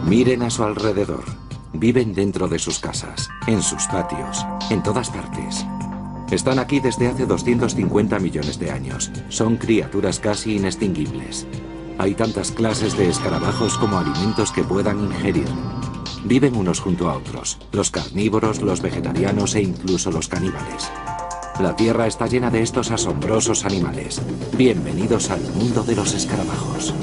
Miren a su alrededor. Viven dentro de sus casas, en sus patios, en todas partes. Están aquí desde hace 250 millones de años. Son criaturas casi inextinguibles. Hay tantas clases de escarabajos como alimentos que puedan ingerir. Viven unos junto a otros, los carnívoros, los vegetarianos e incluso los caníbales. La Tierra está llena de estos asombrosos animales. Bienvenidos al mundo de los escarabajos.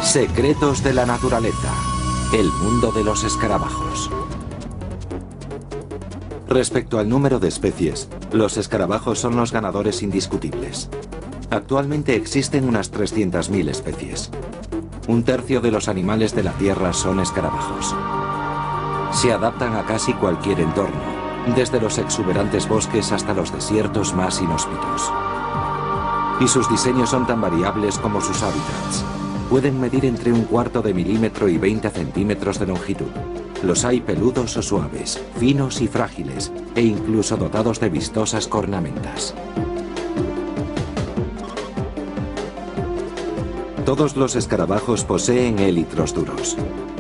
Secretos de la naturaleza. El mundo de los escarabajos. Respecto al número de especies, los escarabajos son los ganadores indiscutibles. Actualmente existen unas 300.000 especies. Un tercio de los animales de la Tierra son escarabajos. Se adaptan a casi cualquier entorno, desde los exuberantes bosques hasta los desiertos más inhóspitos. Y sus diseños son tan variables como sus hábitats. Pueden medir entre 1/4 milímetro y 20 centímetros de longitud. Los hay peludos o suaves, finos y frágiles, e incluso dotados de vistosas cornamentas. Todos los escarabajos poseen élitros duros,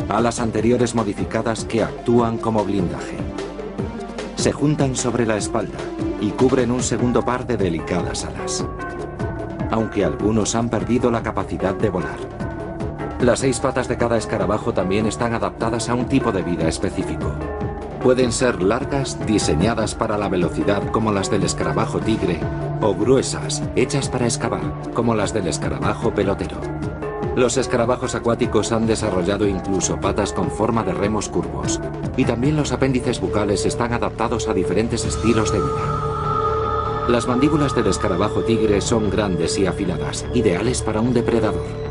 alas anteriores modificadas que actúan como blindaje. Se juntan sobre la espalda y cubren un segundo par de delicadas alas. Aunque algunos han perdido la capacidad de volar. Las 6 patas de cada escarabajo también están adaptadas a un tipo de vida específico. Pueden ser largas, diseñadas para la velocidad como las del escarabajo tigre, o gruesas, hechas para excavar, como las del escarabajo pelotero. Los escarabajos acuáticos han desarrollado incluso patas con forma de remos curvos, y también los apéndices bucales están adaptados a diferentes estilos de vida. Las mandíbulas del escarabajo tigre son grandes y afiladas, ideales para un depredador.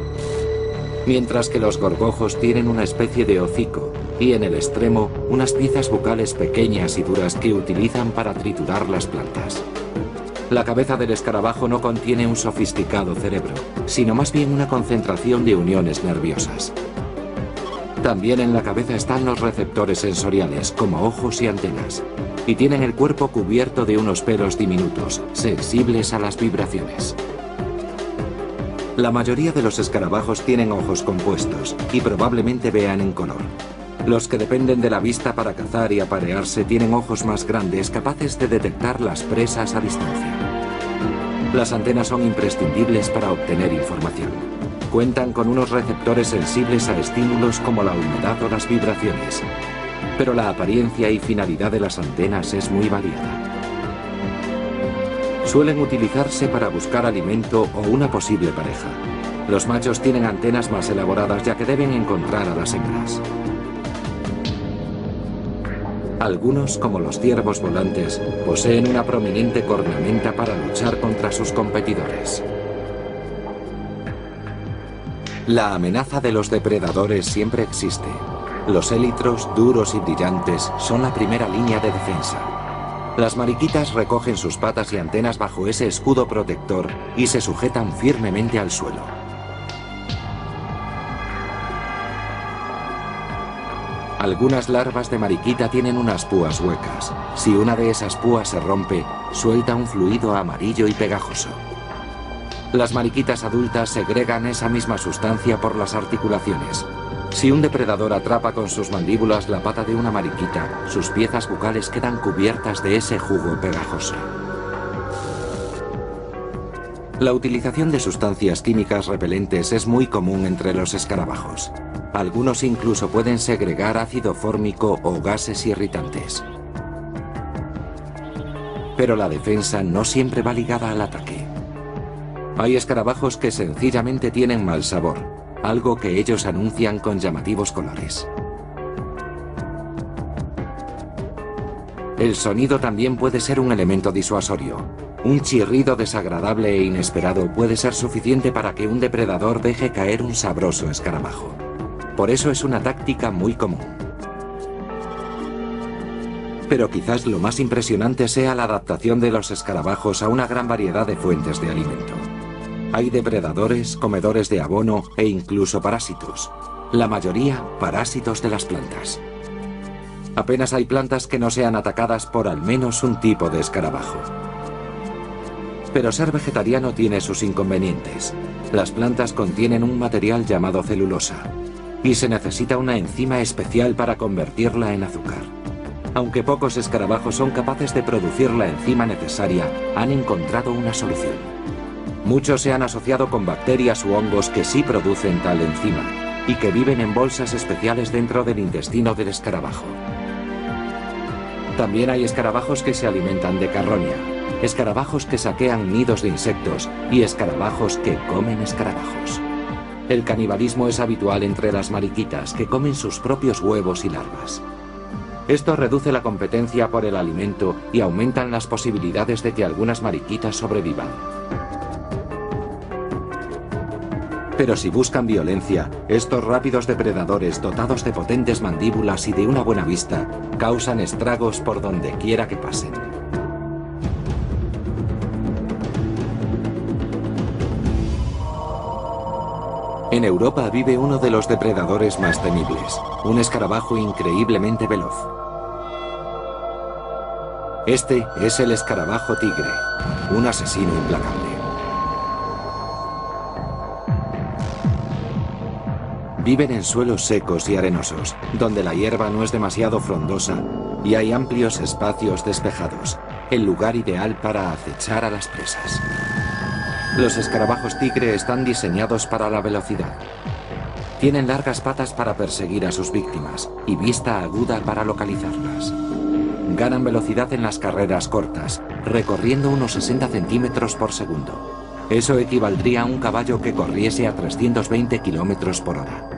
Mientras que los gorgojos tienen una especie de hocico y en el extremo unas piezas bucales pequeñas y duras que utilizan para triturar las plantas. La cabeza del escarabajo no contiene un sofisticado cerebro, sino más bien una concentración de uniones nerviosas. También en la cabeza están los receptores sensoriales, como ojos y antenas, y tienen el cuerpo cubierto de unos pelos diminutos, sensibles a las vibraciones. La mayoría de los escarabajos tienen ojos compuestos y probablemente vean en color. Los que dependen de la vista para cazar y aparearse tienen ojos más grandes capaces de detectar las presas a distancia. Las antenas son imprescindibles para obtener información. Cuentan con unos receptores sensibles a estímulos como la humedad o las vibraciones. Pero la apariencia y finalidad de las antenas es muy variada. Suelen utilizarse para buscar alimento o una posible pareja. Los machos tienen antenas más elaboradas ya que deben encontrar a las hembras. Algunos, como los ciervos volantes, poseen una prominente cornamenta para luchar contra sus competidores. La amenaza de los depredadores siempre existe. Los élitros, duros y brillantes, son la primera línea de defensa. Las mariquitas recogen sus patas y antenas bajo ese escudo protector y se sujetan firmemente al suelo. Algunas larvas de mariquita tienen unas púas huecas. Si una de esas púas se rompe, suelta un fluido amarillo y pegajoso. Las mariquitas adultas segregan esa misma sustancia por las articulaciones. Si un depredador atrapa con sus mandíbulas la pata de una mariquita, sus piezas bucales quedan cubiertas de ese jugo pegajoso. La utilización de sustancias químicas repelentes es muy común entre los escarabajos. Algunos incluso pueden segregar ácido fórmico o gases irritantes. Pero la defensa no siempre va ligada al ataque. Hay escarabajos que sencillamente tienen mal sabor, algo que ellos anuncian con llamativos colores. El sonido también puede ser un elemento disuasorio. Un chirrido desagradable e inesperado puede ser suficiente para que un depredador deje caer un sabroso escarabajo. Por eso es una táctica muy común. Pero quizás lo más impresionante sea la adaptación de los escarabajos a una gran variedad de fuentes de alimento. Hay depredadores, comedores de abono e incluso parásitos. La mayoría parásitos de las plantas. Apenas hay plantas que no sean atacadas por al menos un tipo de escarabajo. Pero ser vegetariano tiene sus inconvenientes. Las plantas contienen un material llamado celulosa y se necesita una enzima especial para convertirla en azúcar. Aunque pocos escarabajos son capaces de producir la enzima necesaria, han encontrado una solución. Muchos se han asociado con bacterias u hongos que sí producen tal enzima y que viven en bolsas especiales dentro del intestino del escarabajo. También hay escarabajos que se alimentan de carroña, escarabajos que saquean nidos de insectos y escarabajos que comen escarabajos. El canibalismo es habitual entre las mariquitas, que comen sus propios huevos y larvas. Esto reduce la competencia por el alimento y aumentan las posibilidades de que algunas mariquitas sobrevivan. Pero si buscan violencia, estos rápidos depredadores dotados de potentes mandíbulas y de una buena vista, causan estragos por donde quiera que pasen. En Europa vive uno de los depredadores más temibles, un escarabajo increíblemente veloz. Este es el escarabajo tigre, un asesino implacable. Viven en suelos secos y arenosos, donde la hierba no es demasiado frondosa y hay amplios espacios despejados, el lugar ideal para acechar a las presas. Los escarabajos tigre están diseñados para la velocidad. Tienen largas patas para perseguir a sus víctimas y vista aguda para localizarlas. Ganan velocidad en las carreras cortas, recorriendo unos 60 centímetros por segundo. Eso equivaldría a un caballo que corriese a 320 kilómetros por hora.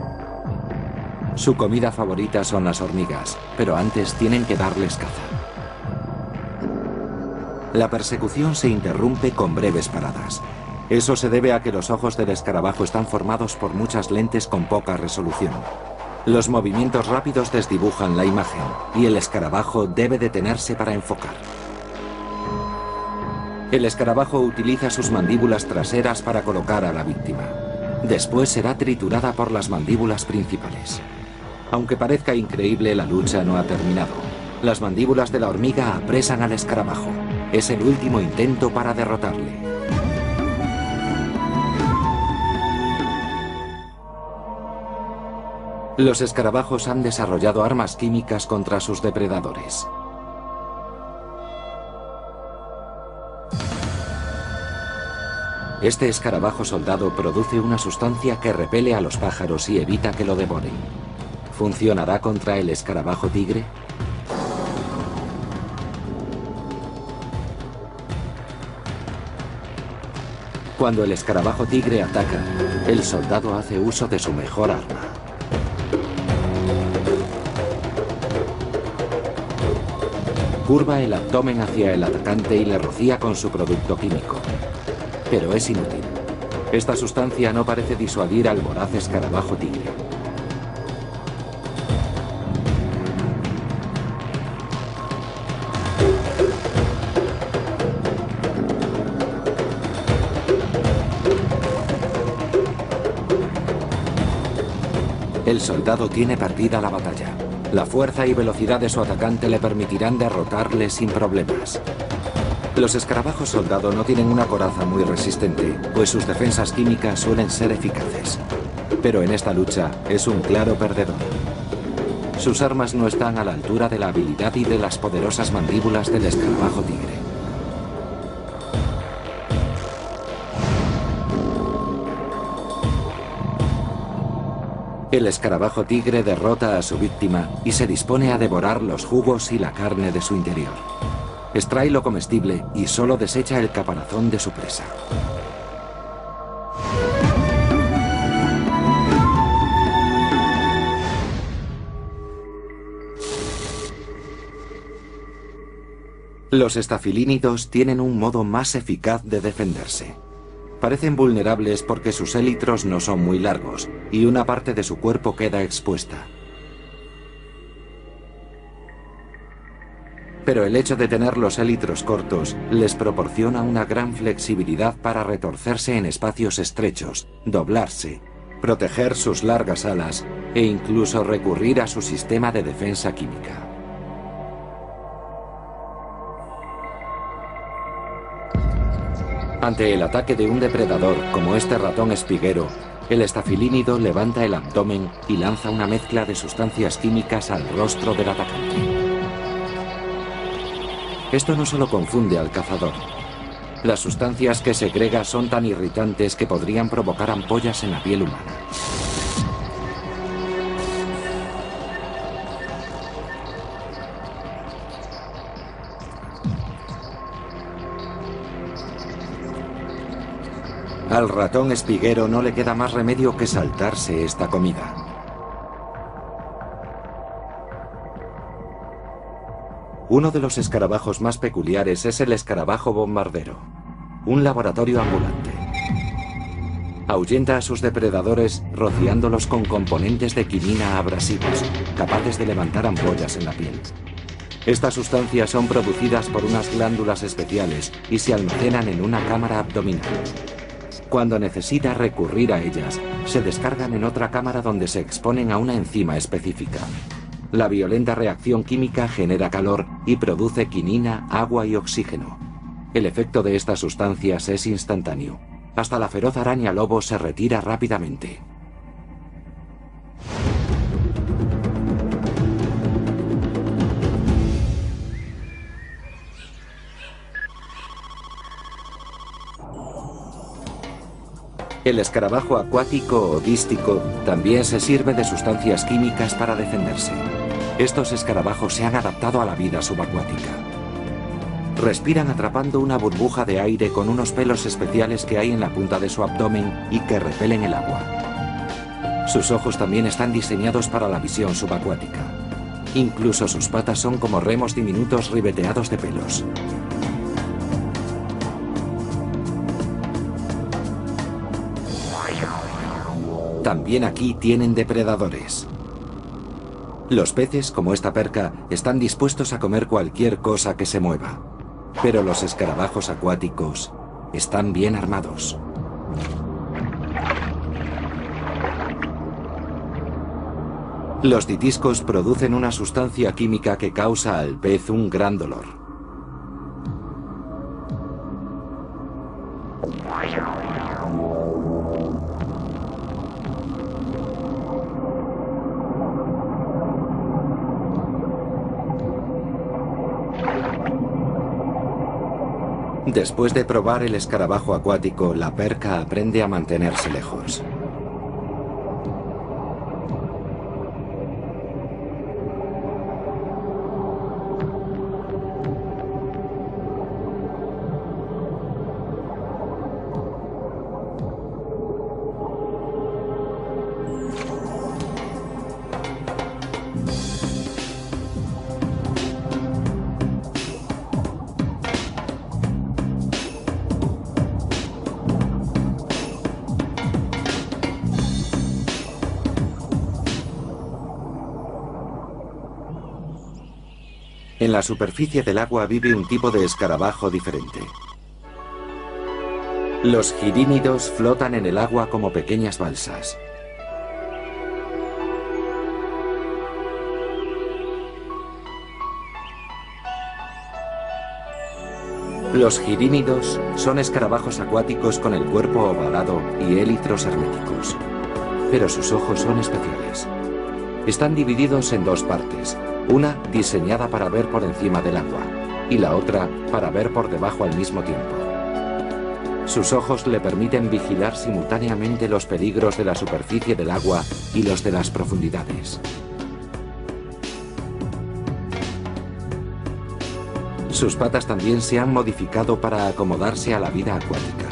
Su comida favorita son las hormigas, pero antes tienen que darles caza. La persecución se interrumpe con breves paradas. Eso se debe a que los ojos del escarabajo están formados por muchas lentes con poca resolución. Los movimientos rápidos desdibujan la imagen y el escarabajo debe detenerse para enfocar. El escarabajo utiliza sus mandíbulas traseras para colocar a la víctima. Después será triturada por las mandíbulas principales. Aunque parezca increíble, la lucha no ha terminado. Las mandíbulas de la hormiga apresan al escarabajo. Es el último intento para derrotarle. Los escarabajos han desarrollado armas químicas contra sus depredadores. Este escarabajo soldado produce una sustancia que repele a los pájaros y evita que lo devoren. ¿Funcionará contra el escarabajo tigre? Cuando el escarabajo tigre ataca, el soldado hace uso de su mejor arma. Curva el abdomen hacia el atacante y le rocía con su producto químico. Pero es inútil. Esta sustancia no parece disuadir al voraz escarabajo tigre. El soldado tiene perdida la batalla. La fuerza y velocidad de su atacante le permitirán derrotarle sin problemas. Los escarabajos soldado no tienen una coraza muy resistente, pues sus defensas químicas suelen ser eficaces. Pero en esta lucha es un claro perdedor. Sus armas no están a la altura de la habilidad y de las poderosas mandíbulas del escarabajo tigre. El escarabajo tigre derrota a su víctima y se dispone a devorar los jugos y la carne de su interior. Extrae lo comestible y solo desecha el caparazón de su presa. Los estafilínidos tienen un modo más eficaz de defenderse. Parecen vulnerables porque sus élitros no son muy largos y una parte de su cuerpo queda expuesta. Pero el hecho de tener los élitros cortos les proporciona una gran flexibilidad para retorcerse en espacios estrechos, doblarse, proteger sus largas alas e incluso recurrir a su sistema de defensa química. Ante el ataque de un depredador como este ratón espiguero, el estafilínido levanta el abdomen y lanza una mezcla de sustancias químicas al rostro del atacante. Esto no solo confunde al cazador. Las sustancias que segrega son tan irritantes que podrían provocar ampollas en la piel humana. Al ratón espiguero no le queda más remedio que saltarse esta comida. Uno de los escarabajos más peculiares es el escarabajo bombardero, un laboratorio ambulante. Ahuyenta a sus depredadores rociándolos con componentes de quinina abrasivos, capaces de levantar ampollas en la piel. Estas sustancias son producidas por unas glándulas especiales y se almacenan en una cámara abdominal. Cuando necesita recurrir a ellas, se descargan en otra cámara donde se exponen a una enzima específica. La violenta reacción química genera calor y produce quinina, agua y oxígeno. El efecto de estas sustancias es instantáneo. Hasta la feroz araña lobo se retira rápidamente. El escarabajo acuático o dístico también se sirve de sustancias químicas para defenderse. Estos escarabajos se han adaptado a la vida subacuática. Respiran atrapando una burbuja de aire con unos pelos especiales que hay en la punta de su abdomen y que repelen el agua. Sus ojos también están diseñados para la visión subacuática. Incluso sus patas son como remos diminutos ribeteados de pelos. También aquí tienen depredadores. Los peces, como esta perca, están dispuestos a comer cualquier cosa que se mueva. Pero los escarabajos acuáticos están bien armados. Los titiscos producen una sustancia química que causa al pez un gran dolor. Después de probar el escarabajo acuático, la perca aprende a mantenerse lejos. En la superficie del agua vive un tipo de escarabajo diferente. Los girínidos flotan en el agua como pequeñas balsas. Los girínidos son escarabajos acuáticos con el cuerpo ovalado y élitros herméticos. Pero sus ojos son especiales. Están divididos en dos partes. Una diseñada para ver por encima del agua y la otra para ver por debajo al mismo tiempo. Sus ojos le permiten vigilar simultáneamente los peligros de la superficie del agua y los de las profundidades. Sus patas también se han modificado para acomodarse a la vida acuática.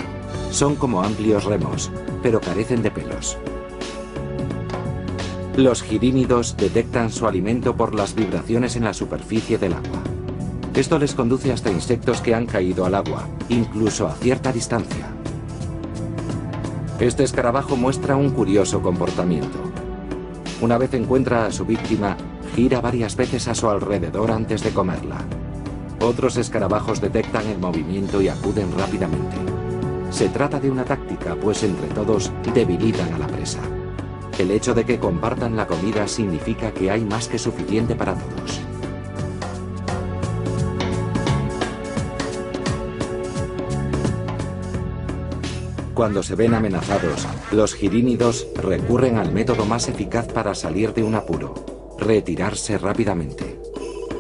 Son como amplios remos, pero carecen de pelos. Los girínidos detectan su alimento por las vibraciones en la superficie del agua. Esto les conduce hasta insectos que han caído al agua, incluso a cierta distancia. Este escarabajo muestra un curioso comportamiento. Una vez encuentra a su víctima, gira varias veces a su alrededor antes de comerla. Otros escarabajos detectan el movimiento y acuden rápidamente. Se trata de una táctica, pues entre todos debilitan a la presa. El hecho de que compartan la comida significa que hay más que suficiente para todos. Cuando se ven amenazados, los girínidos recurren al método más eficaz para salir de un apuro: retirarse rápidamente.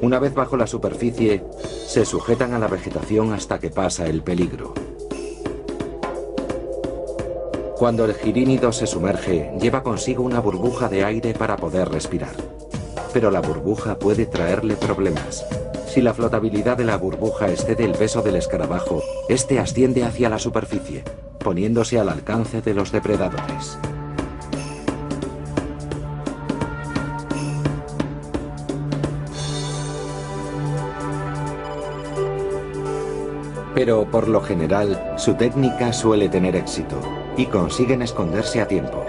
Una vez bajo la superficie, se sujetan a la vegetación hasta que pasa el peligro. Cuando el girínido se sumerge, lleva consigo una burbuja de aire para poder respirar. Pero la burbuja puede traerle problemas. Si la flotabilidad de la burbuja excede el peso del escarabajo, este asciende hacia la superficie, poniéndose al alcance de los depredadores. Pero por lo general, su técnica suele tener éxito y consiguen esconderse a tiempo.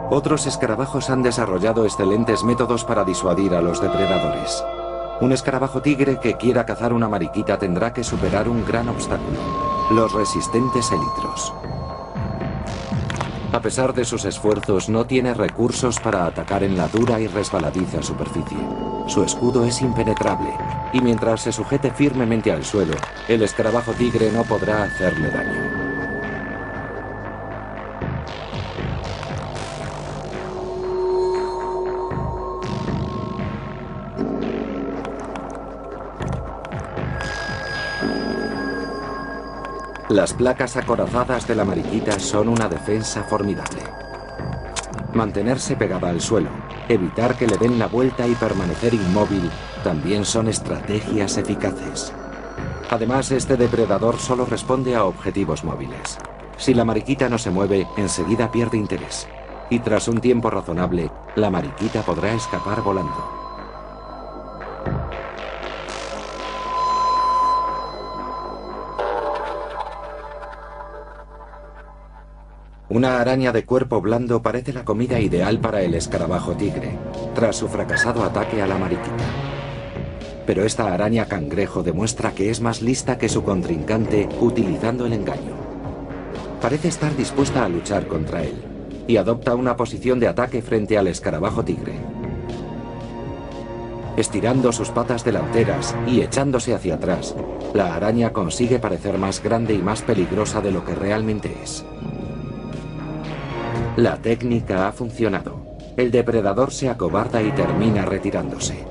Otros escarabajos han desarrollado excelentes métodos para disuadir a los depredadores. Un escarabajo tigre que quiera cazar una mariquita tendrá que superar un gran obstáculo: los resistentes élitros. A pesar de sus esfuerzos, no tiene recursos para atacar en la dura y resbaladiza superficie. Su escudo es impenetrable, y mientras se sujete firmemente al suelo, el escarabajo tigre no podrá hacerle daño. Las placas acorazadas de la mariquita son una defensa formidable. Mantenerse pegada al suelo, evitar que le den la vuelta y permanecer inmóvil también son estrategias eficaces. Además, este depredador solo responde a objetivos móviles. Si la mariquita no se mueve, enseguida pierde interés. Y tras un tiempo razonable, la mariquita podrá escapar volando. Una araña de cuerpo blando parece la comida ideal para el escarabajo tigre, tras su fracasado ataque a la mariquita. Pero esta araña cangrejo demuestra que es más lista que su contrincante utilizando el engaño. Parece estar dispuesta a luchar contra él, y adopta una posición de ataque frente al escarabajo tigre. Estirando sus patas delanteras y echándose hacia atrás, la araña consigue parecer más grande y más peligrosa de lo que realmente es. La técnica ha funcionado. El depredador se acobarda y termina retirándose.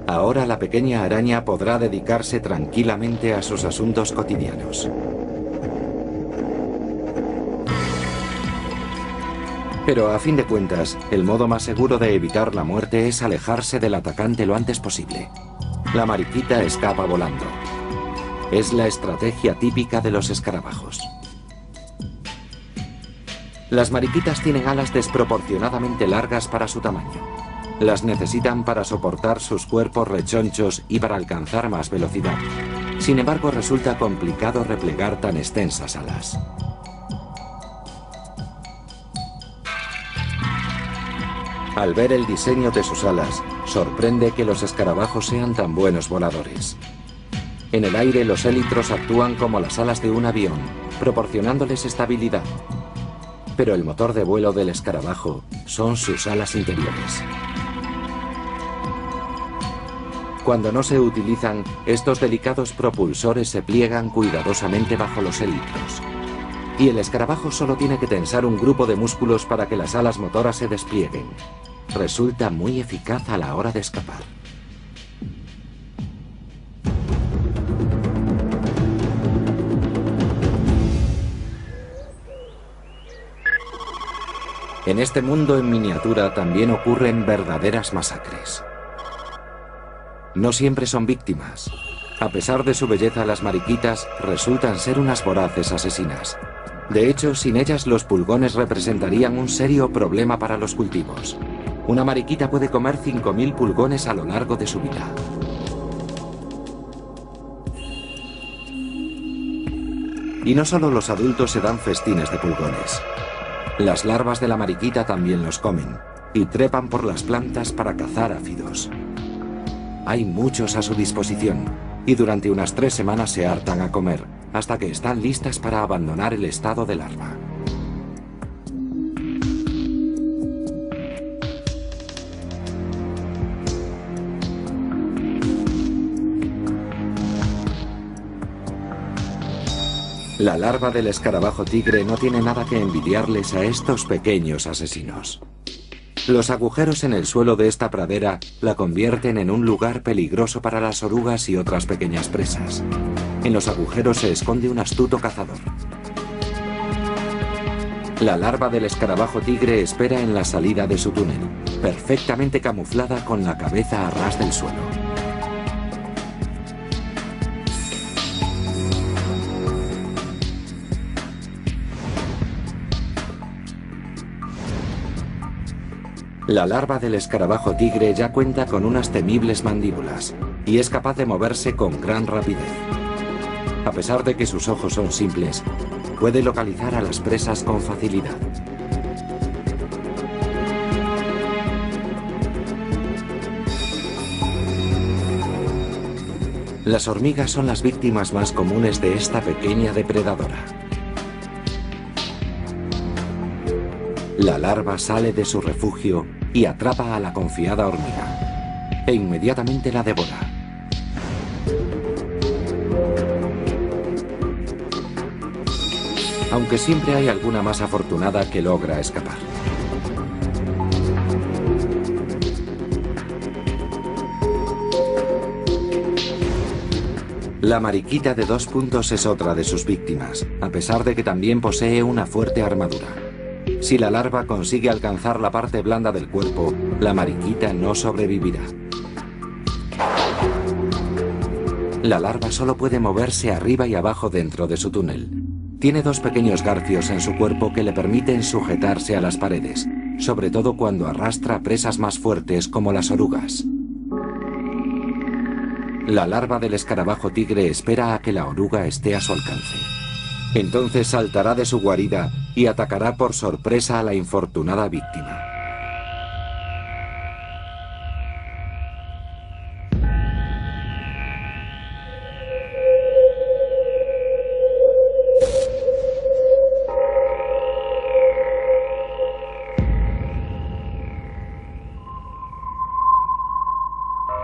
Ahora la pequeña araña podrá dedicarse tranquilamente a sus asuntos cotidianos. Pero a fin de cuentas, el modo más seguro de evitar la muerte es alejarse del atacante lo antes posible. La mariquita escapa volando. Es la estrategia típica de los escarabajos. Las mariquitas tienen alas desproporcionadamente largas para su tamaño. Las necesitan para soportar sus cuerpos rechonchos y para alcanzar más velocidad. Sin embargo, resulta complicado replegar tan extensas alas. Al ver el diseño de sus alas, sorprende que los escarabajos sean tan buenos voladores. En el aire, los élitros actúan como las alas de un avión, proporcionándoles estabilidad. Pero el motor de vuelo del escarabajo son sus alas interiores. Cuando no se utilizan, estos delicados propulsores se pliegan cuidadosamente bajo los élitros. Y el escarabajo solo tiene que tensar un grupo de músculos para que las alas motoras se desplieguen. Resulta muy eficaz a la hora de escapar. En este mundo en miniatura también ocurren verdaderas masacres. No siempre son víctimas. A pesar de su belleza, las mariquitas resultan ser unas voraces asesinas. De hecho, sin ellas los pulgones representarían un serio problema para los cultivos. Una mariquita puede comer 5.000 pulgones a lo largo de su vida. Y no solo los adultos se dan festines de pulgones. Las larvas de la mariquita también los comen y trepan por las plantas para cazar áfidos. Hay muchos a su disposición y durante unas 3 semanas se hartan a comer hasta que están listas para abandonar el estado de larva. La larva del escarabajo tigre no tiene nada que envidiarles a estos pequeños asesinos. Los agujeros en el suelo de esta pradera la convierten en un lugar peligroso para las orugas y otras pequeñas presas. En los agujeros se esconde un astuto cazador. La larva del escarabajo tigre espera en la salida de su túnel, perfectamente camuflada con la cabeza a ras del suelo. La larva del escarabajo tigre ya cuenta con unas temibles mandíbulas y es capaz de moverse con gran rapidez. A pesar de que sus ojos son simples, puede localizar a las presas con facilidad. Las hormigas son las víctimas más comunes de esta pequeña depredadora. La larva sale de su refugio y atrapa a la confiada hormiga, e inmediatamente la devora. Aunque siempre hay alguna más afortunada que logra escapar. La mariquita de 2 puntos es otra de sus víctimas, a pesar de que también posee una fuerte armadura. Si la larva consigue alcanzar la parte blanda del cuerpo, la mariquita no sobrevivirá. La larva solo puede moverse arriba y abajo dentro de su túnel. Tiene 2 pequeños garfios en su cuerpo que le permiten sujetarse a las paredes, sobre todo cuando arrastra presas más fuertes como las orugas. La larva del escarabajo tigre espera a que la oruga esté a su alcance. Entonces saltará de su guarida y atacará por sorpresa a la infortunada víctima.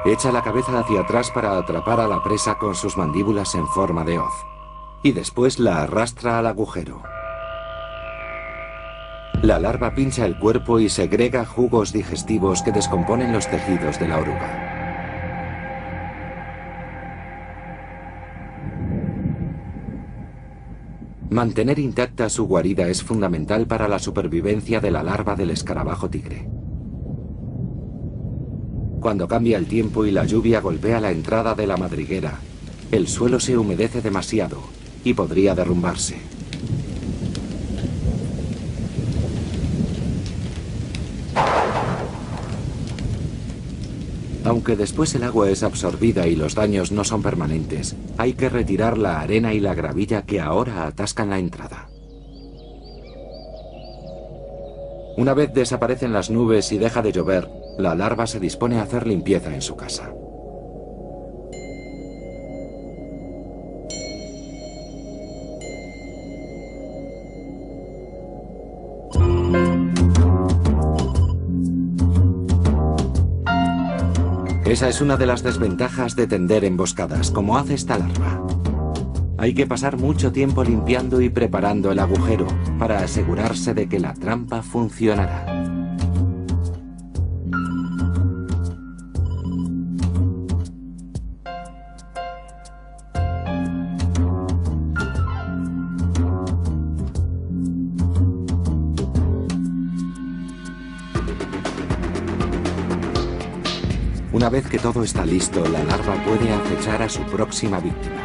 Echa la cabeza hacia atrás para atrapar a la presa con sus mandíbulas en forma de hoz, y después la arrastra al agujero. La larva pincha el cuerpo y segrega jugos digestivos que descomponen los tejidos de la oruga. Mantener intacta su guarida es fundamental para la supervivencia de la larva del escarabajo tigre. Cuando cambia el tiempo y la lluvia golpea la entrada de la madriguera, el suelo se humedece demasiado y podría derrumbarse. Aunque después el agua es absorbida y los daños no son permanentes, hay que retirar la arena y la gravilla que ahora atascan la entrada. Una vez desaparecen las nubes y deja de llover, la larva se dispone a hacer limpieza en su casa. Esa es una de las desventajas de tender emboscadas, como hace esta larva. Hay que pasar mucho tiempo limpiando y preparando el agujero para asegurarse de que la trampa funcionará. Una vez que todo está listo, la larva puede acechar a su próxima víctima.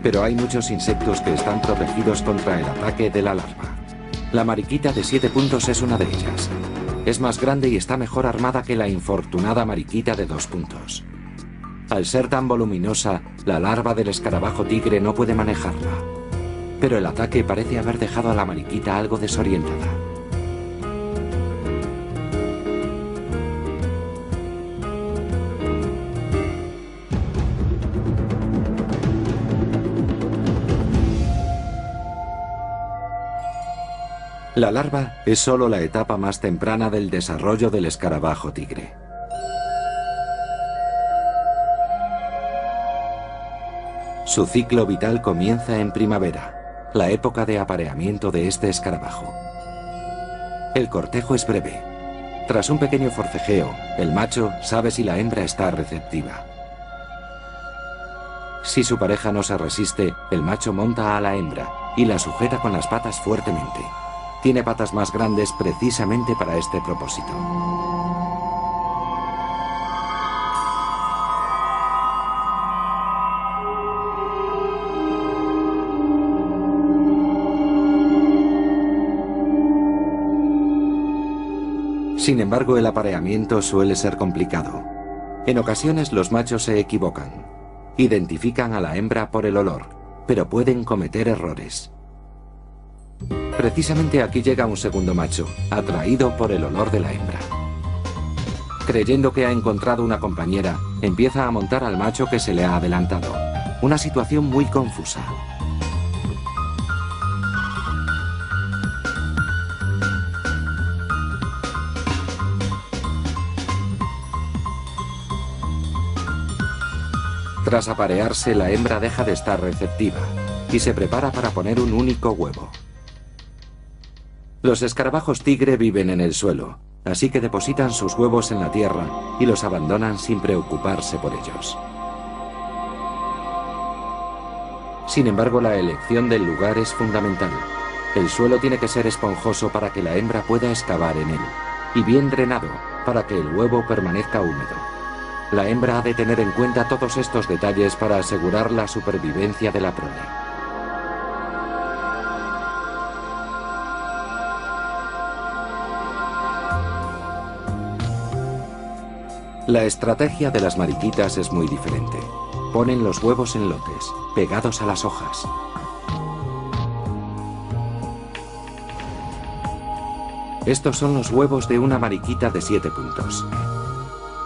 Pero hay muchos insectos que están protegidos contra el ataque de la larva. La mariquita de 7 puntos es una de ellas. Es más grande y está mejor armada que la infortunada mariquita de 2 puntos. Al ser tan voluminosa, la larva del escarabajo tigre no puede manejarla. Pero el ataque parece haber dejado a la mariquita algo desorientada. La larva es solo la etapa más temprana del desarrollo del escarabajo tigre. Su ciclo vital comienza en primavera, la época de apareamiento de este escarabajo. El cortejo es breve. Tras un pequeño forcejeo, el macho sabe si la hembra está receptiva. Si su pareja no se resiste, el macho monta a la hembra y la sujeta con las patas fuertemente. Tiene patas más grandes precisamente para este propósito. Sin embargo, el apareamiento suele ser complicado. En ocasiones los machos se equivocan. Identifican a la hembra por el olor, pero pueden cometer errores. Precisamente aquí llega un segundo macho, atraído por el olor de la hembra. Creyendo que ha encontrado una compañera, empieza a montar al macho que se le ha adelantado. Una situación muy confusa. Tras aparearse, la hembra deja de estar receptiva y se prepara para poner un único huevo. Los escarabajos tigre viven en el suelo, así que depositan sus huevos en la tierra y los abandonan sin preocuparse por ellos. Sin embargo, la elección del lugar es fundamental. El suelo tiene que ser esponjoso para que la hembra pueda excavar en él, y bien drenado para que el huevo permanezca húmedo. La hembra ha de tener en cuenta todos estos detalles para asegurar la supervivencia de la prole. La estrategia de las mariquitas es muy diferente. Ponen los huevos en lotes, pegados a las hojas. Estos son los huevos de una mariquita de 7 puntos.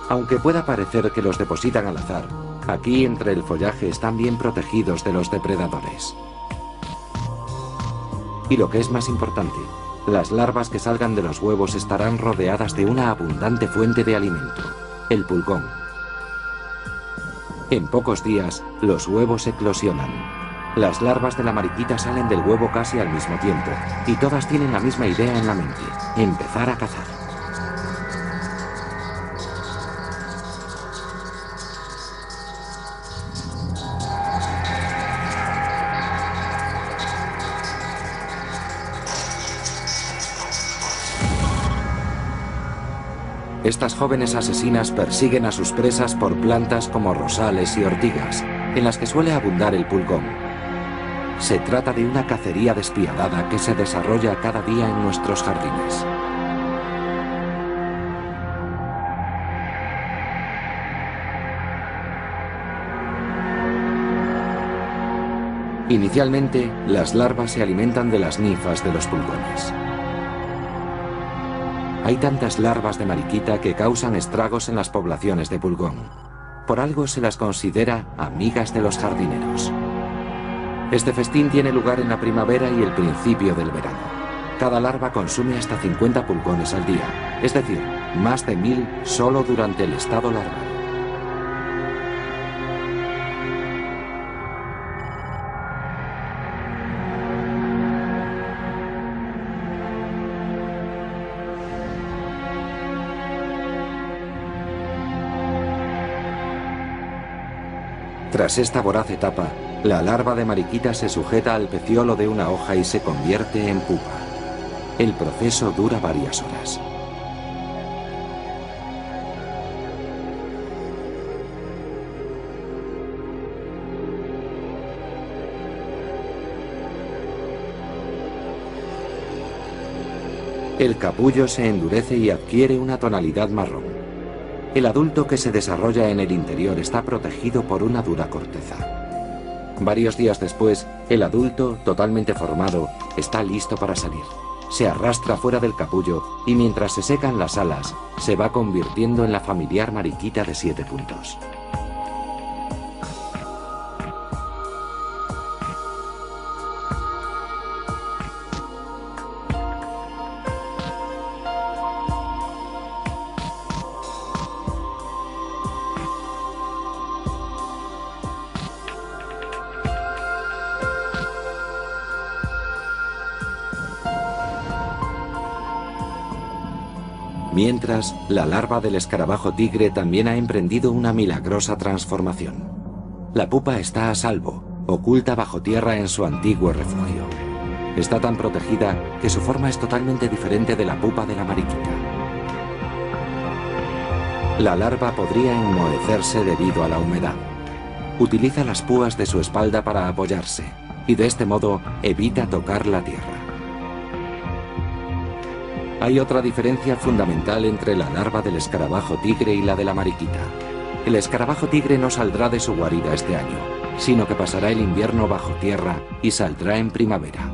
Aunque pueda parecer que los depositan al azar, aquí entre el follaje están bien protegidos de los depredadores. Y lo que es más importante, las larvas que salgan de los huevos estarán rodeadas de una abundante fuente de alimento, el pulgón. En pocos días, los huevos eclosionan. Las larvas de la mariquita salen del huevo casi al mismo tiempo, y todas tienen la misma idea en la mente: empezar a cazar. Estas jóvenes asesinas persiguen a sus presas por plantas como rosales y ortigas, en las que suele abundar el pulgón. Se trata de una cacería despiadada que se desarrolla cada día en nuestros jardines. Inicialmente, las larvas se alimentan de las ninfas de los pulgones. Hay tantas larvas de mariquita que causan estragos en las poblaciones de pulgón. Por algo se las considera amigas de los jardineros. Este festín tiene lugar en la primavera y el principio del verano. Cada larva consume hasta 50 pulgones al día, es decir, más de 1000 solo durante el estado larval. Tras esta voraz etapa, la larva de mariquita se sujeta al peciolo de una hoja y se convierte en pupa. El proceso dura varias horas. El capullo se endurece y adquiere una tonalidad marrón. El adulto que se desarrolla en el interior está protegido por una dura corteza. Varios días después, el adulto, totalmente formado, está listo para salir. Se arrastra fuera del capullo y mientras se secan las alas, se va convirtiendo en la familiar mariquita de 7 puntos. Mientras, la larva del escarabajo tigre también ha emprendido una milagrosa transformación. La pupa está a salvo, oculta bajo tierra en su antiguo refugio. Está tan protegida que su forma es totalmente diferente de la pupa de la mariquita. La larva podría enmohecerse debido a la humedad. Utiliza las púas de su espalda para apoyarse, y de este modo evita tocar la tierra. Hay otra diferencia fundamental entre la larva del escarabajo tigre y la de la mariquita. El escarabajo tigre no saldrá de su guarida este año, sino que pasará el invierno bajo tierra y saldrá en primavera.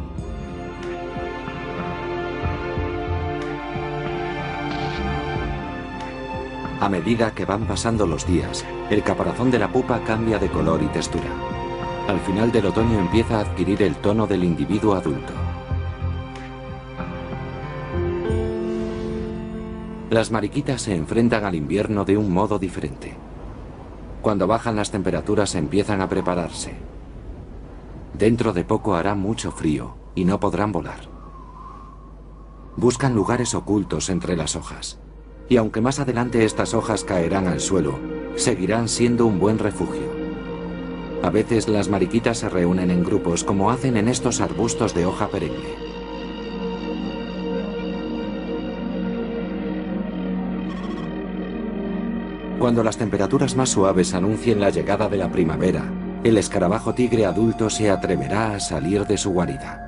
A medida que van pasando los días, el caparazón de la pupa cambia de color y textura. Al final del otoño empieza a adquirir el tono del individuo adulto. Las mariquitas se enfrentan al invierno de un modo diferente. Cuando bajan las temperaturas empiezan a prepararse. Dentro de poco hará mucho frío y no podrán volar. Buscan lugares ocultos entre las hojas. Y aunque más adelante estas hojas caerán al suelo, seguirán siendo un buen refugio. A veces las mariquitas se reúnen en grupos como hacen en estos arbustos de hoja perenne. Cuando las temperaturas más suaves anuncien la llegada de la primavera, el escarabajo tigre adulto se atreverá a salir de su guarida.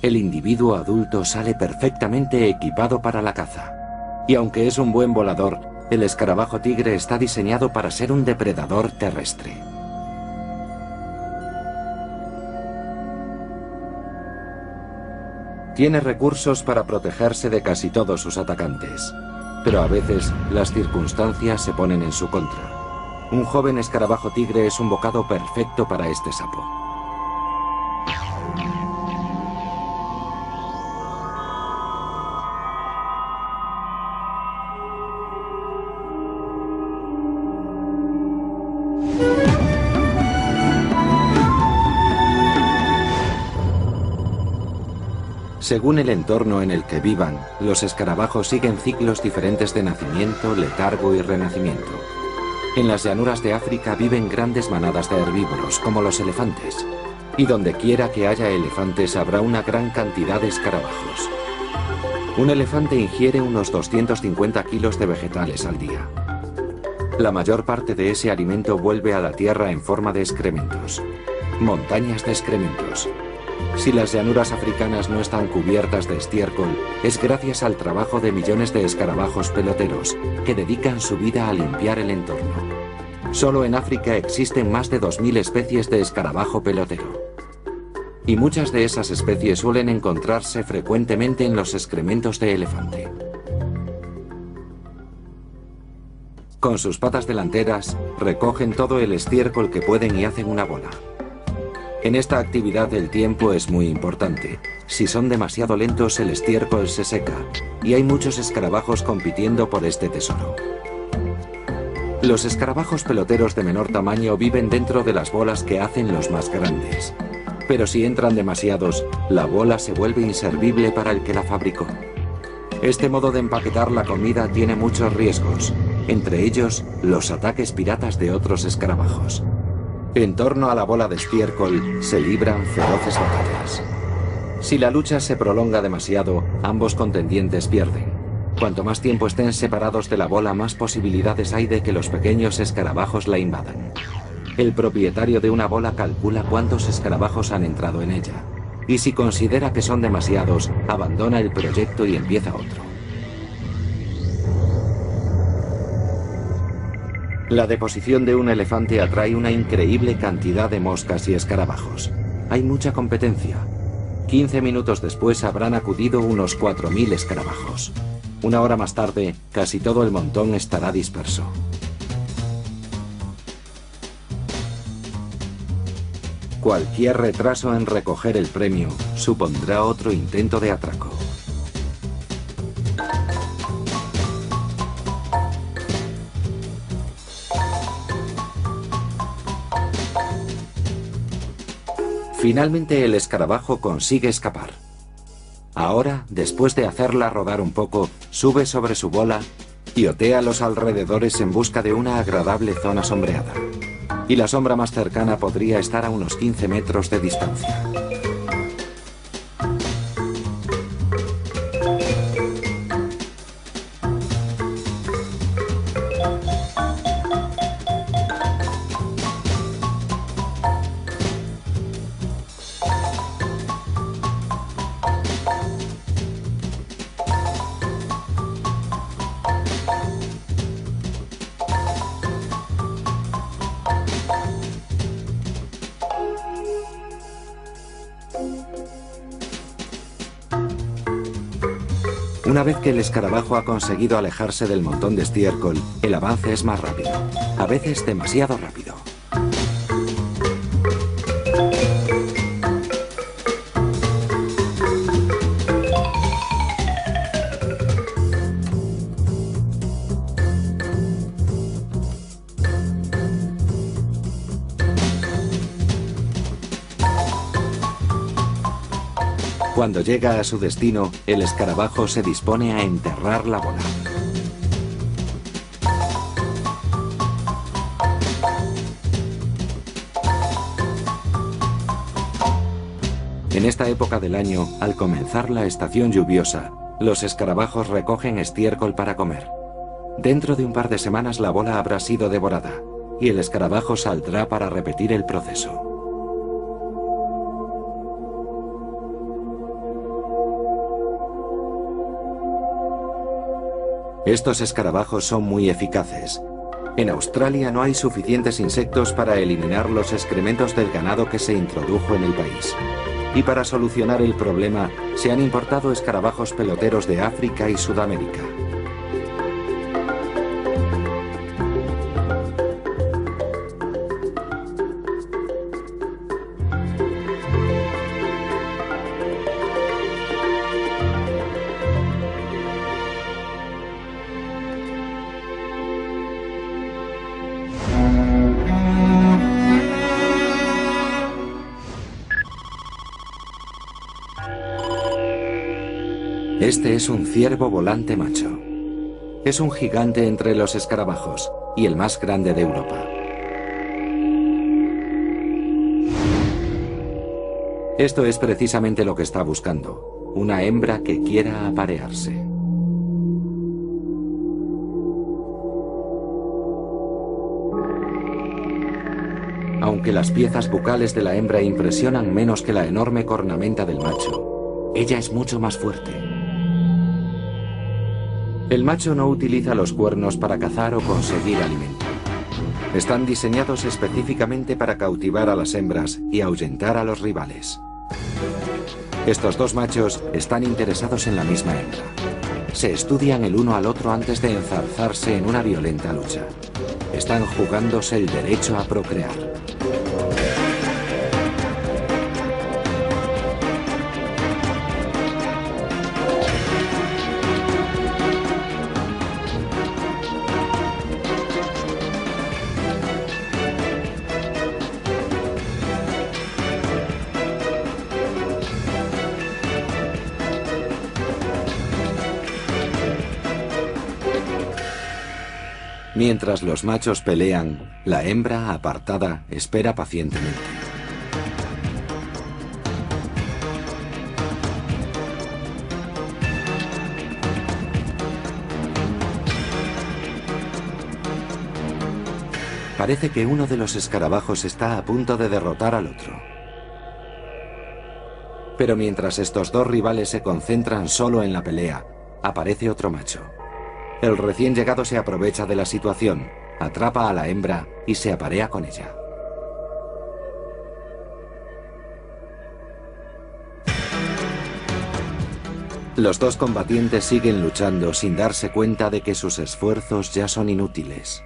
El individuo adulto sale perfectamente equipado para la caza. Y aunque es un buen volador, el escarabajo tigre está diseñado para ser un depredador terrestre. Tiene recursos para protegerse de casi todos sus atacantes, pero a veces las circunstancias se ponen en su contra. Un joven escarabajo tigre es un bocado perfecto para este sapo. Según el entorno en el que vivan, los escarabajos siguen ciclos diferentes de nacimiento, letargo y renacimiento. En las llanuras de África viven grandes manadas de herbívoros, como los elefantes. Y donde quiera que haya elefantes habrá una gran cantidad de escarabajos. Un elefante ingiere unos 250 kilos de vegetales al día. La mayor parte de ese alimento vuelve a la tierra en forma de excrementos. Montañas de excrementos. Si las llanuras africanas no están cubiertas de estiércol, es gracias al trabajo de millones de escarabajos peloteros que dedican su vida a limpiar el entorno. Solo en África existen más de 2000 especies de escarabajo pelotero. Y muchas de esas especies suelen encontrarse frecuentemente en los excrementos de elefante. Con sus patas delanteras, recogen todo el estiércol que pueden y hacen una bola. En esta actividad el tiempo es muy importante. Si son demasiado lentos, el estiércol se seca, y hay muchos escarabajos compitiendo por este tesoro. Los escarabajos peloteros de menor tamaño viven dentro de las bolas que hacen los más grandes. Pero si entran demasiados, la bola se vuelve inservible para el que la fabricó. Este modo de empaquetar la comida tiene muchos riesgos, entre ellos los ataques piratas de otros escarabajos. En torno a la bola de estiércol se libran feroces batallas. Si la lucha se prolonga demasiado, ambos contendientes pierden. Cuanto más tiempo estén separados de la bola, más posibilidades hay de que los pequeños escarabajos la invadan. El propietario de una bola calcula cuántos escarabajos han entrado en ella. Y si considera que son demasiados, abandona el proyecto y empieza otro. La deposición de un elefante atrae una increíble cantidad de moscas y escarabajos. Hay mucha competencia. 15 minutos después habrán acudido unos 4.000 escarabajos. Una hora más tarde, casi todo el montón estará disperso. Cualquier retraso en recoger el premio supondrá otro intento de atraco. Finalmente el escarabajo consigue escapar. Ahora, después de hacerla rodar un poco, sube sobre su bola y otea los alrededores en busca de una agradable zona sombreada. Y la sombra más cercana podría estar a unos 15 metros de distancia. Una vez que el escarabajo ha conseguido alejarse del montón de estiércol, el avance es más rápido, a veces demasiado rápido. Cuando llega a su destino, el escarabajo se dispone a enterrar la bola. En esta época del año, al comenzar la estación lluviosa, los escarabajos recogen estiércol para comer. Dentro de un par de semanas la bola habrá sido devorada y el escarabajo saldrá para repetir el proceso. Estos escarabajos son muy eficaces. En Australia no hay suficientes insectos para eliminar los excrementos del ganado que se introdujo en el país. Y para solucionar el problema, se han importado escarabajos peloteros de África y Sudamérica. Este es un ciervo volante macho. Es un gigante entre los escarabajos y el más grande de Europa. Esto es precisamente lo que está buscando, una hembra que quiera aparearse. Aunque las piezas bucales de la hembra impresionan menos que la enorme cornamenta del macho, ella es mucho más fuerte. El macho no utiliza los cuernos para cazar o conseguir alimento. Están diseñados específicamente para cautivar a las hembras y ahuyentar a los rivales. Estos dos machos están interesados en la misma hembra. Se estudian el uno al otro antes de enzarzarse en una violenta lucha. Están jugándose el derecho a procrear. Mientras los machos pelean, la hembra, apartada, espera pacientemente. Parece que uno de los escarabajos está a punto de derrotar al otro. Pero mientras estos dos rivales se concentran solo en la pelea, aparece otro macho. El recién llegado se aprovecha de la situación atrapa a la hembra y se aparea con ella. Los dos combatientes siguen luchando sin darse cuenta de que sus esfuerzos ya son inútiles.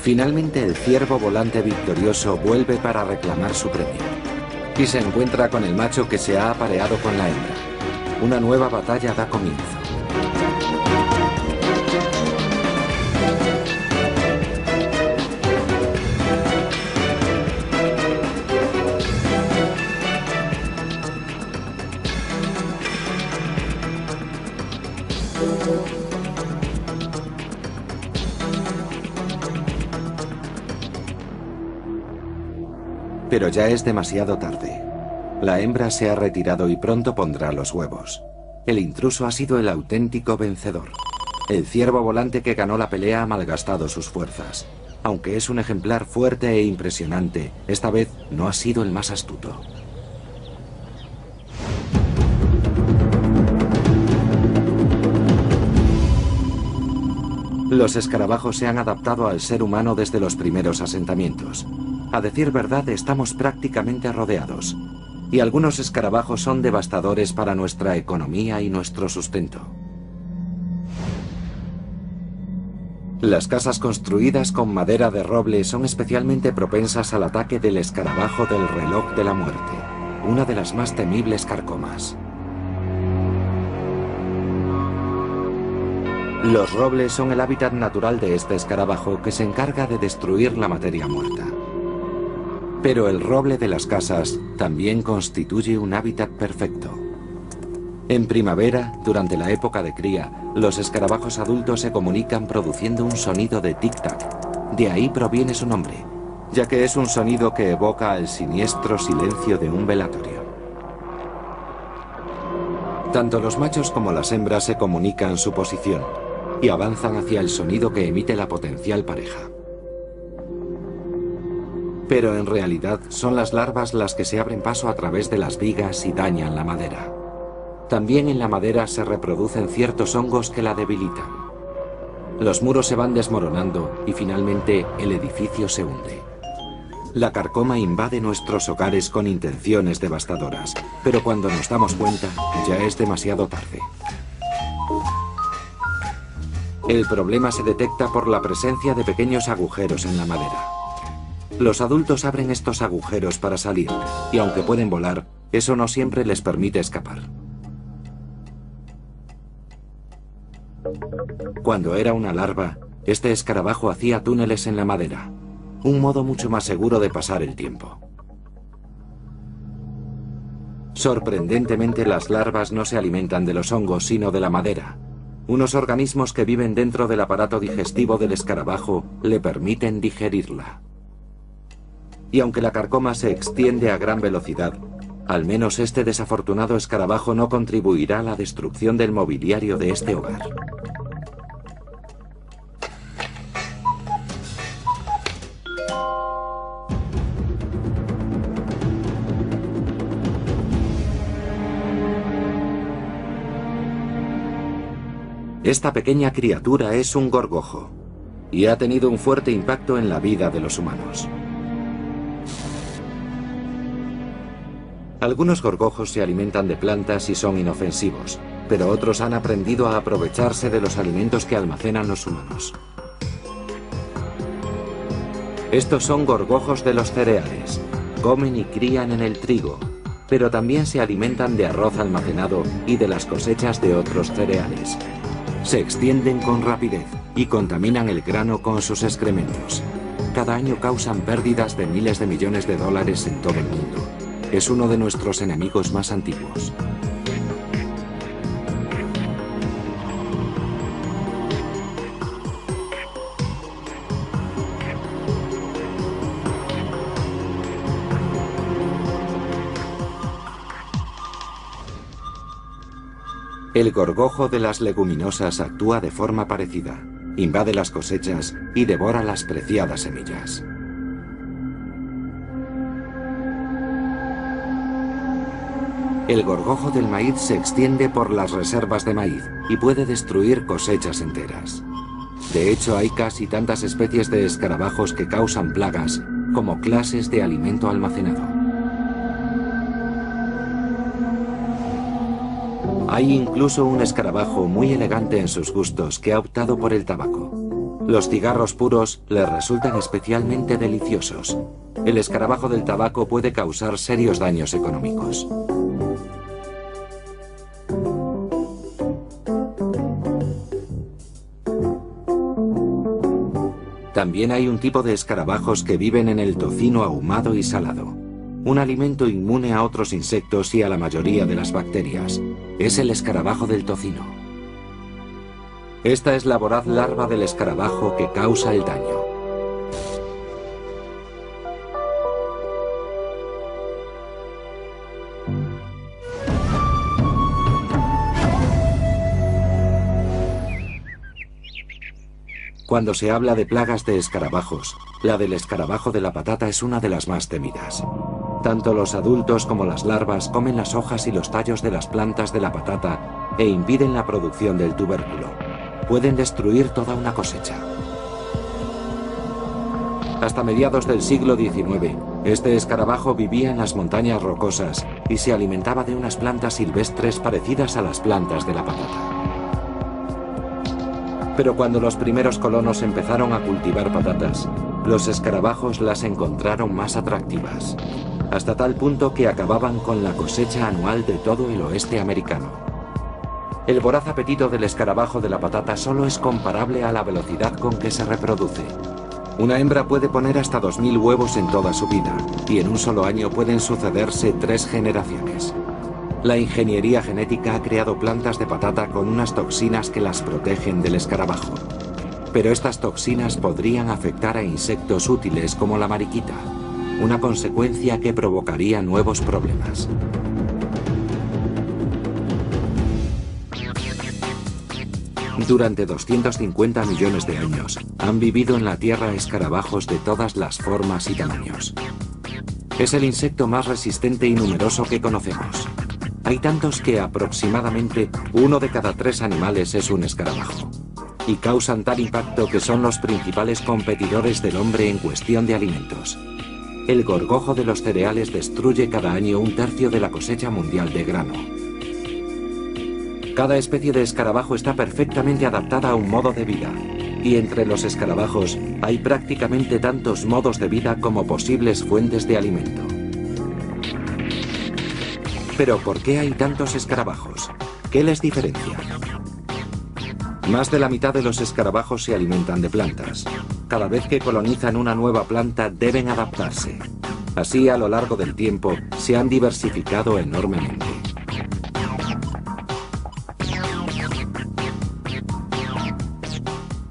Finalmente el ciervo volante victorioso vuelve para reclamar su premio. Y se encuentra con el macho que se ha apareado con la hembra. Una nueva batalla da comienzo. Pero ya es demasiado tarde. La hembra se ha retirado y pronto pondrá los huevos. El intruso ha sido el auténtico vencedor. El ciervo volante que ganó la pelea ha malgastado sus fuerzas. Aunque es un ejemplar fuerte e impresionante, esta vez no ha sido el más astuto. Los escarabajos se han adaptado al ser humano desde los primeros asentamientos. A decir verdad, estamos prácticamente rodeados. Y algunos escarabajos son devastadores para nuestra economía y nuestro sustento. Las casas construidas con madera de roble son especialmente propensas al ataque del escarabajo del reloj de la muerte, una de las más temibles carcomas. Los robles son el hábitat natural de este escarabajo que se encarga de destruir la materia muerta. Pero el roble de las casas también constituye un hábitat perfecto. En primavera, durante la época de cría, los escarabajos adultos se comunican produciendo un sonido de tic-tac. De ahí proviene su nombre, ya que es un sonido que evoca el siniestro silencio de un velatorio. Tanto los machos como las hembras se comunican su posición y avanzan hacia el sonido que emite la potencial pareja. Pero en realidad son las larvas las que se abren paso a través de las vigas y dañan la madera. También en la madera se reproducen ciertos hongos que la debilitan. Los muros se van desmoronando y finalmente el edificio se hunde. La carcoma invade nuestros hogares con intenciones devastadoras, pero cuando nos damos cuenta ya es demasiado tarde. El problema se detecta por la presencia de pequeños agujeros en la madera. Los adultos abren estos agujeros para salir, y aunque pueden volar, eso no siempre les permite escapar. Cuando era una larva, este escarabajo hacía túneles en la madera, un modo mucho más seguro de pasar el tiempo. Sorprendentemente, las larvas no se alimentan de los hongos, sino de la madera. Unos organismos que viven dentro del aparato digestivo del escarabajo le permiten digerirla. Y aunque la carcoma se extiende a gran velocidad, al menos este desafortunado escarabajo no contribuirá a la destrucción del mobiliario de este hogar. Esta pequeña criatura es un gorgojo y ha tenido un fuerte impacto en la vida de los humanos. Algunos gorgojos se alimentan de plantas y son inofensivos, pero otros han aprendido a aprovecharse de los alimentos que almacenan los humanos. Estos son gorgojos de los cereales. Comen y crían en el trigo, pero también se alimentan de arroz almacenado y de las cosechas de otros cereales. Se extienden con rapidez y contaminan el grano con sus excrementos. Cada año causan pérdidas de miles de millones de dólares en todo el mundo. Es uno de nuestros enemigos más antiguos. El gorgojo de las leguminosas actúa de forma parecida. Invade las cosechas y devora las preciadas semillas. El gorgojo del maíz se extiende por las reservas de maíz y puede destruir cosechas enteras. De hecho, hay casi tantas especies de escarabajos que causan plagas como clases de alimento almacenado. Hay incluso un escarabajo muy elegante en sus gustos que ha optado por el tabaco. Los cigarros puros le resultan especialmente deliciosos. El escarabajo del tabaco puede causar serios daños económicos. También hay un tipo de escarabajos que viven en el tocino ahumado y salado, un alimento inmune a otros insectos y a la mayoría de las bacterias. Es el escarabajo del tocino. Esta es la voraz larva del escarabajo que causa el daño. Cuando se habla de plagas de escarabajos, la del escarabajo de la patata es una de las más temidas. Tanto los adultos como las larvas comen las hojas y los tallos de las plantas de la patata e impiden la producción del tubérculo. Pueden destruir toda una cosecha. Hasta mediados del siglo XIX, este escarabajo vivía en las montañas rocosas y se alimentaba de unas plantas silvestres parecidas a las plantas de la patata. Pero cuando los primeros colonos empezaron a cultivar patatas, los escarabajos las encontraron más atractivas, hasta tal punto que acababan con la cosecha anual de todo el oeste americano. El voraz apetito del escarabajo de la patata solo es comparable a la velocidad con que se reproduce. Una hembra puede poner hasta 2000 huevos en toda su vida, y en un solo año pueden sucederse 3 generaciones. La ingeniería genética ha creado plantas de patata con unas toxinas que las protegen del escarabajo. Pero estas toxinas podrían afectar a insectos útiles como la mariquita, una consecuencia que provocaría nuevos problemas. Durante 250 millones de años han vivido en la Tierra escarabajos de todas las formas y tamaños. Es el insecto más resistente y numeroso que conocemos. Hay tantos que aproximadamente 1 de cada 3 animales es un escarabajo. Y causan tal impacto que son los principales competidores del hombre en cuestión de alimentos. El gorgojo de los cereales destruye cada año 1/3 de la cosecha mundial de grano. Cada especie de escarabajo está perfectamente adaptada a un modo de vida. Y entre los escarabajos hay prácticamente tantos modos de vida como posibles fuentes de alimento. Pero ¿por qué hay tantos escarabajos? ¿Qué les diferencia? Más de la mitad de los escarabajos se alimentan de plantas. Cada vez que colonizan una nueva planta deben adaptarse. Así, a lo largo del tiempo, se han diversificado enormemente.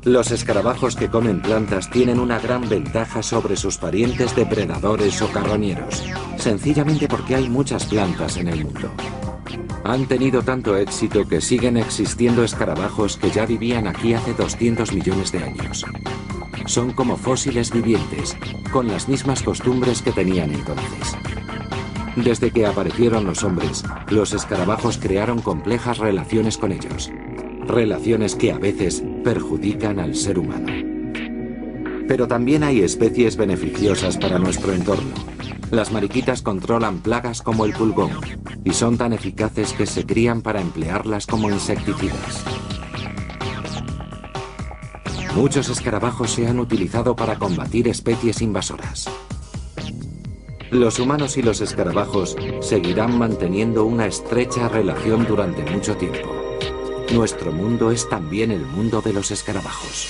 Los escarabajos que comen plantas tienen una gran ventaja sobre sus parientes depredadores o carroñeros, sencillamente porque hay muchas plantas en el mundo. Han tenido tanto éxito que siguen existiendo escarabajos que ya vivían aquí hace 200 millones de años. Son como fósiles vivientes, con las mismas costumbres que tenían entonces. Desde que aparecieron los hombres, los escarabajos crearon complejas relaciones con ellos. Relaciones que a veces perjudican al ser humano. Pero también hay especies beneficiosas para nuestro entorno. Las mariquitas controlan plagas como el pulgón y son tan eficaces que se crían para emplearlas como insecticidas. Muchos escarabajos se han utilizado para combatir especies invasoras. Los humanos y los escarabajos seguirán manteniendo una estrecha relación durante mucho tiempo. Nuestro mundo es también el mundo de los escarabajos.